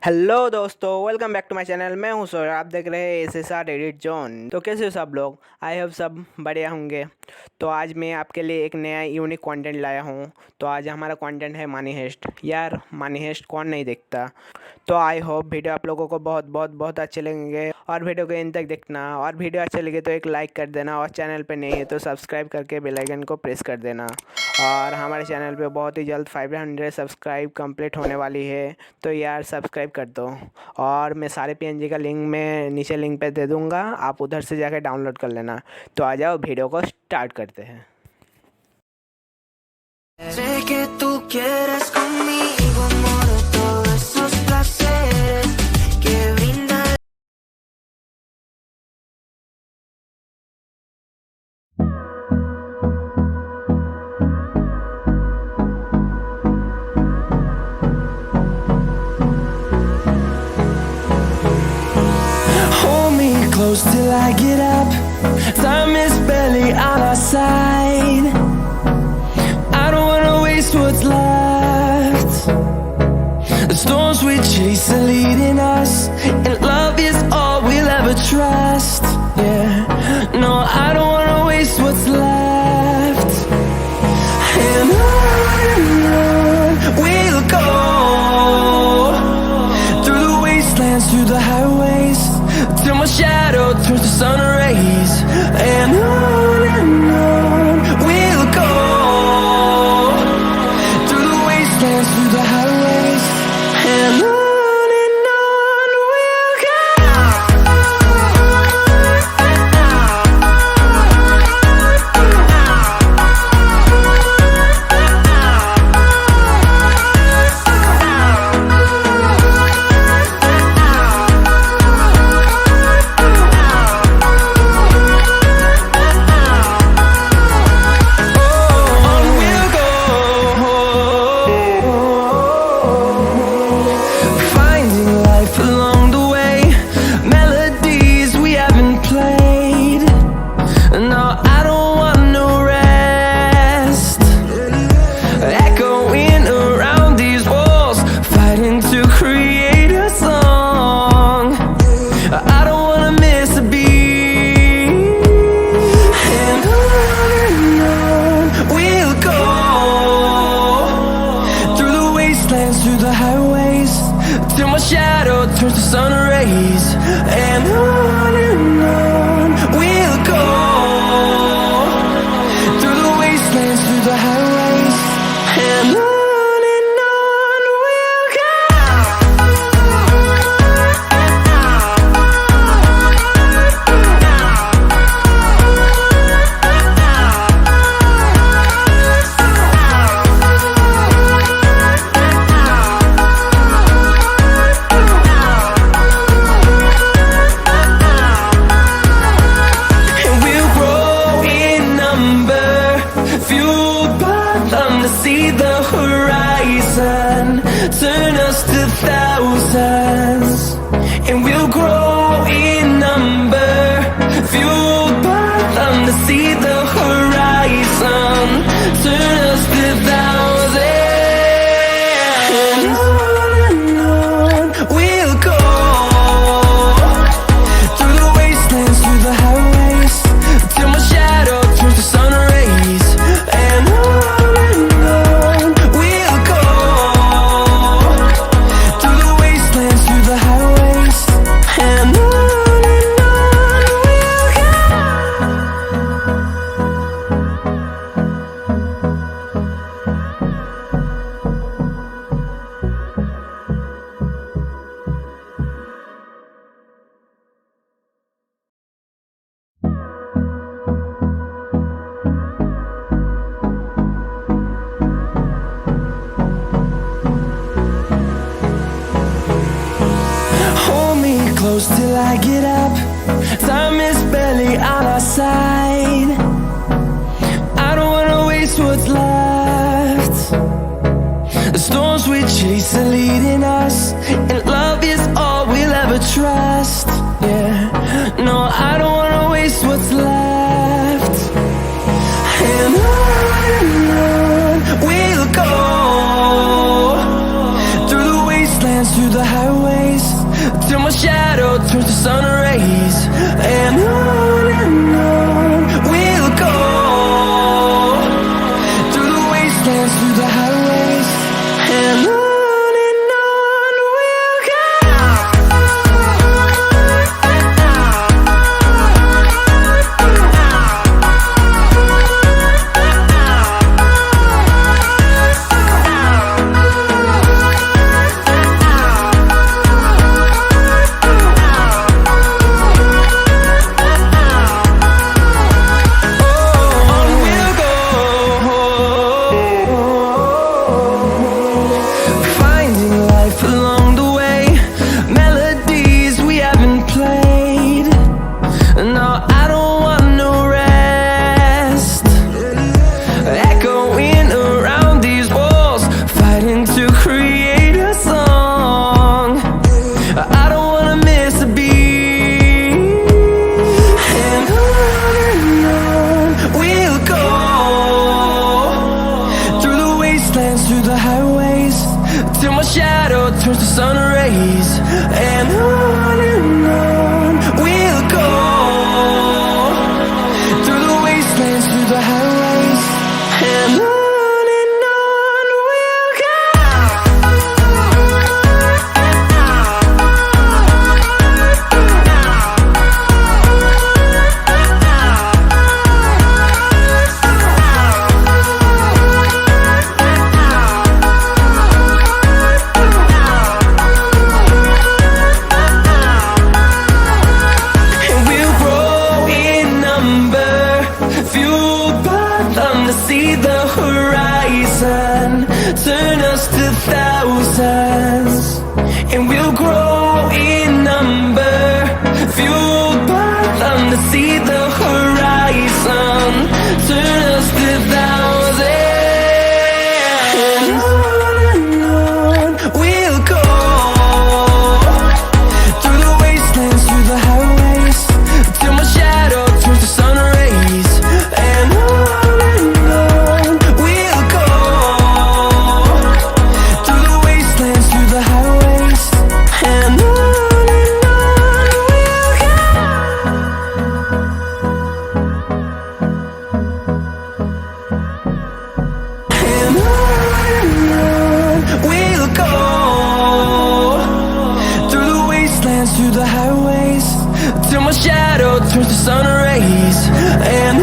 Hello दोस्तों, welcome back to my channel. मैं हूं सौरभ, आप देख रहे हैं SSR editzone। तो कैसे हो सब लोग? आई होप सब बढ़िया होंगे। तो आज मैं आपके लिए एक नया यूनिक कंटेंट लाया हूं। तो आज हमारा कंटेंट है मनी हेस्ट। यार, मनी हेस्ट कौन नहीं देखता। तो आई होप वीडियो आप लोगों को बहुत बहुत बहुत अच्छे लगेंगे और वीडियो को एंड तक देखना। और वीडियो अच्छे लगे तो एक लाइक कर देना और चैनल पे नहीं है तो सब्सक्राइब करके बेल आइकन को प्रेस कर देना। और हमारे चैनल पे बहुत ही जल्द 500 सब्सक्राइब कंप्लीट होने वाली है, तो यार सब्सक्राइब कर दो। और मैं सारे PNG का लिंक मैं नीचे लिंक पे दे दूँगा, आप उधर से जाकर डाउनलोड कर लेना। तो आ जाओ, वीडियो को स्टार्ट करते हैं। Sé que tú quieres conmigo, amor, todos esos placeres que brinda. Hold me close till I get up. Time is barely on our side. I don't wanna waste what's left. The storms we chase are leading us, and love is all we'll ever trust. Yeah, no, I don't wanna waste what's left. And on we'll go, through the wastelands, through the highways, till my shadow turns to sun rays. And on we'll go, through the wastelands, through the highways, and on we'll go. Finding life along the way, melodies we haven't played. No, I don't want no rest. Echoing around these walls, fighting to create a song. I don't wanna miss a beat. And on we'll go, through the wastelands, through the highways, till my shadow turns to sun rays. And on we'll go, through the wastelands, through the highways, and on we'll go. And we'll grow in number, fueled by them to see the horizon, turn us to thousands. And we'll grow in number, fueled by them to see the horizon, turn us to thousands. And on we'll go, through the wastelands, through the highways, till my shadow turns to sun rays. And on we'll go, through the wastelands, through the highways, and on we'll go. Hold me close till I get up. Time is barely on our side. I don't wanna waste what's left. The storms we chase are leading us, and love is all we'll ever trust. Yeah, no, I don't wanna waste what's left. And on we'll go, through the wastelands, through the highways, till my shadow turns to sun rays. And on we'll go, through the wastelands, through the highways, and on we'll go. Through the highways, till my shadow turns to sun rays. And on we'll go, through the wastelands, through the highways, and on we'll go. See the horizon, turn us to thousands, and we'll grow in number, fueled by them to see the horizon, turn us to thousands, and on we'll go, through the wastelands, through the highways, till my shadow turns to sun rays, and on through the highways, till my shadow turns to sun rays, and